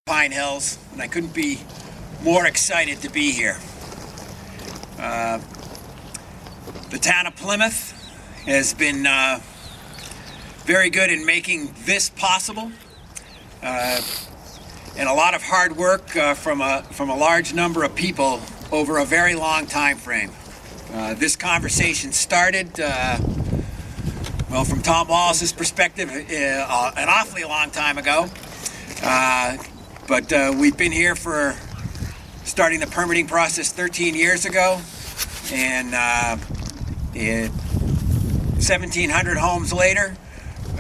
Pinehills, and I couldn't be more excited to be here. The town of Plymouth has been very good in making this possible, and a lot of hard work from a large number of people over a very long time frame. This conversation started, well, from Tom Wallace's perspective, an awfully long time ago. But we've been here for starting the permitting process 13 years ago, and 1,700 homes later,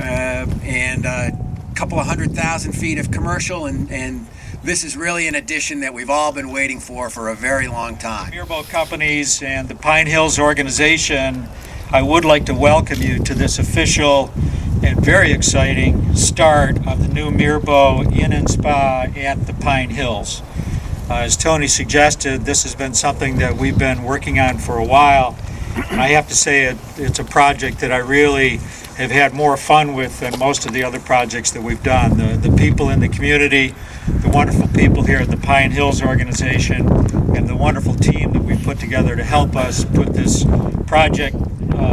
and a couple of 100,000 feet of commercial, and this is really an addition that we've all been waiting for a very long time. Mirbeau Companies and the Pinehills organization, I would like to welcome you to this official and very exciting start of the new Mirbeau Inn and Spa at the Pinehills. As Tony suggested, this has been something that we've been working on for a while. And I have to say it's a project that I really have had more fun with than most of the other projects that we've done. The people in the community, the wonderful people here at the Pinehills organization, and the wonderful team that we put together to help us put this project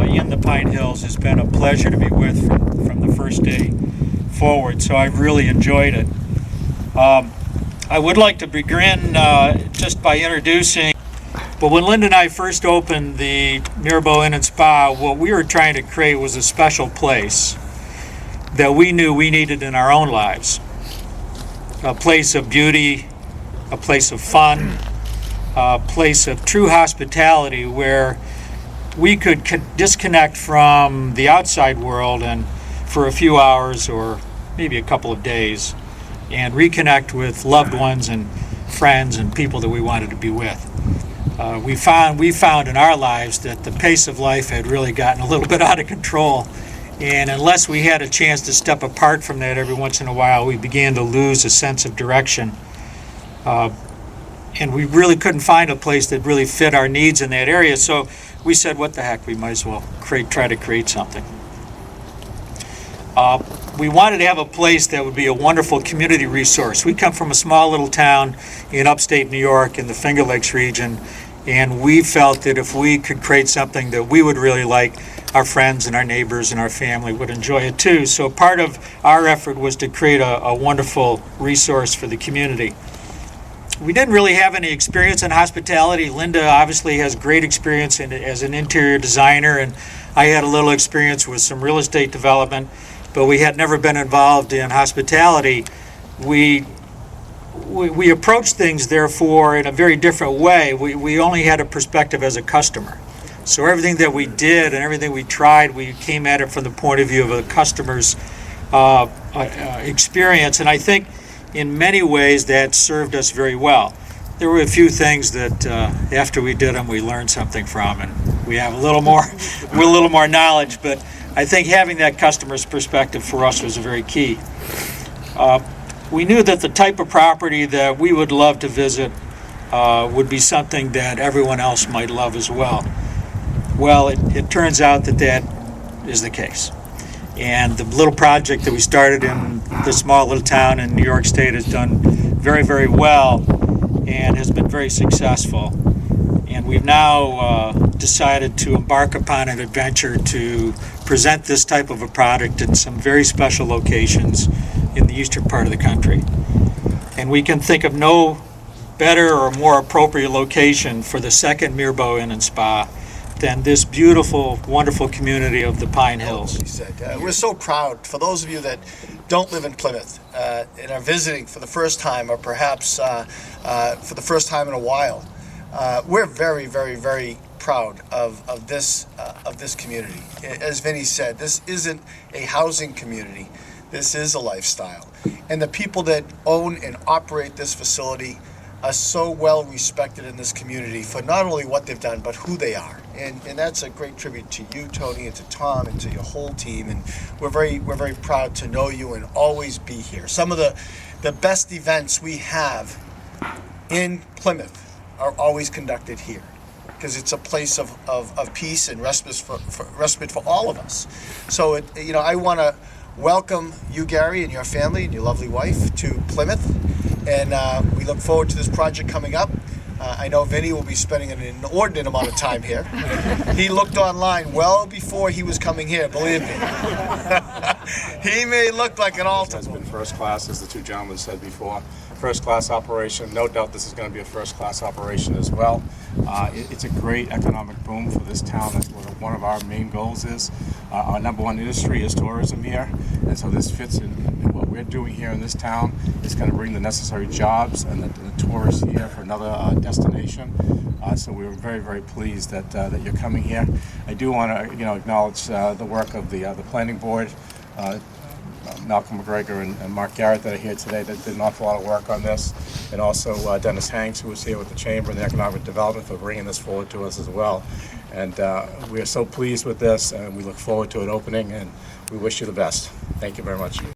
in the Pinehills has been a pleasure to be with from the first day forward. So I've really enjoyed it. I would like to begin just by introducing, but when Linda and I first opened the Mirbeau Inn and Spa, what we were trying to create was a special place that we knew we needed in our own lives. A place of beauty, a place of fun, a place of true hospitality where we could disconnect from the outside world and for a few hours or maybe a couple of days and reconnect with loved ones and friends and people that we wanted to be with. We found in our lives that the pace of life had really gotten a little bit out of control, and unless we had a chance to step apart from that every once in a while, we began to lose a sense of direction. And we really couldn't find a place that really fit our needs in that area, so we said, what the heck, we might as well try to create something. We wanted to have a place that would be a wonderful community resource. We come from a small little town in upstate New York in the Finger Lakes region, and we felt that if we could create something that we would really like, our friends and our neighbors and our family would enjoy it too. So part of our effort was to create a wonderful resource for the community. We didn't really have any experience in hospitality. Linda obviously has great experience as an interior designer, and I had a little experience with some real estate development, but we had never been involved in hospitality. We approached things, therefore, in a very different way. We only had a perspective as a customer. So everything that we did and everything we tried, we came at it from the point of view of a customer's experience, and I think in many ways that served us very well. There were a few things that after we did them we learned something from, and we have a little more knowledge, but I think having that customer's perspective for us was very key. We knew that the type of property that we would love to visit would be something that everyone else might love as well. Well, it turns out that is the case. And the little project that we started in this small little town in New York State has done very, very well and has been very successful. And we've now decided to embark upon an adventure to present this type of a product in some very special locations in the eastern part of the country. And we can think of no better or more appropriate location for the second Mirbeau Inn and Spa than this beautiful, wonderful community of the Pinehills. We're so proud. For those of you that don't live in Plymouth and are visiting for the first time, or perhaps for the first time in a while, we're very, very, very proud of this community. As Vinny said, this isn't a housing community. This is a lifestyle. And the people that own and operate this facility are so well respected in this community for not only what they've done, but who they are. And that's a great tribute to you, Tony, and to Tom, and to your whole team. And we're very proud to know you and always be here. Some of the best events we have in Plymouth are always conducted here, because it's a place of peace and respite for all of us. So, I want to welcome you, Gary, and your family and your lovely wife to Plymouth. and we look forward to this project coming up. I know Vinny will be spending an inordinate amount of time here. He looked online well before he was coming here, believe me. He may look like an altar. It's been first class, as the two gentlemen said before. First class operation. No doubt this is going to be a first class operation as well. It's a great economic boom for this town. That's what one of our main goals is. Our number one industry is tourism here, and so this fits in what we're doing here in this town. It's going to bring the necessary jobs and the tourists here for another destination. So we're very, very pleased that you're coming here. I do want to acknowledge the work of the planning board. Malcolm McGregor and Mark Garrett that are here today that did an awful lot of work on this, and also Dennis Hanks, who was here with the Chamber and the Economic Development, for bringing this forward to us as well. And we are so pleased with this, and we look forward to it opening, and we wish you the best. Thank you very much.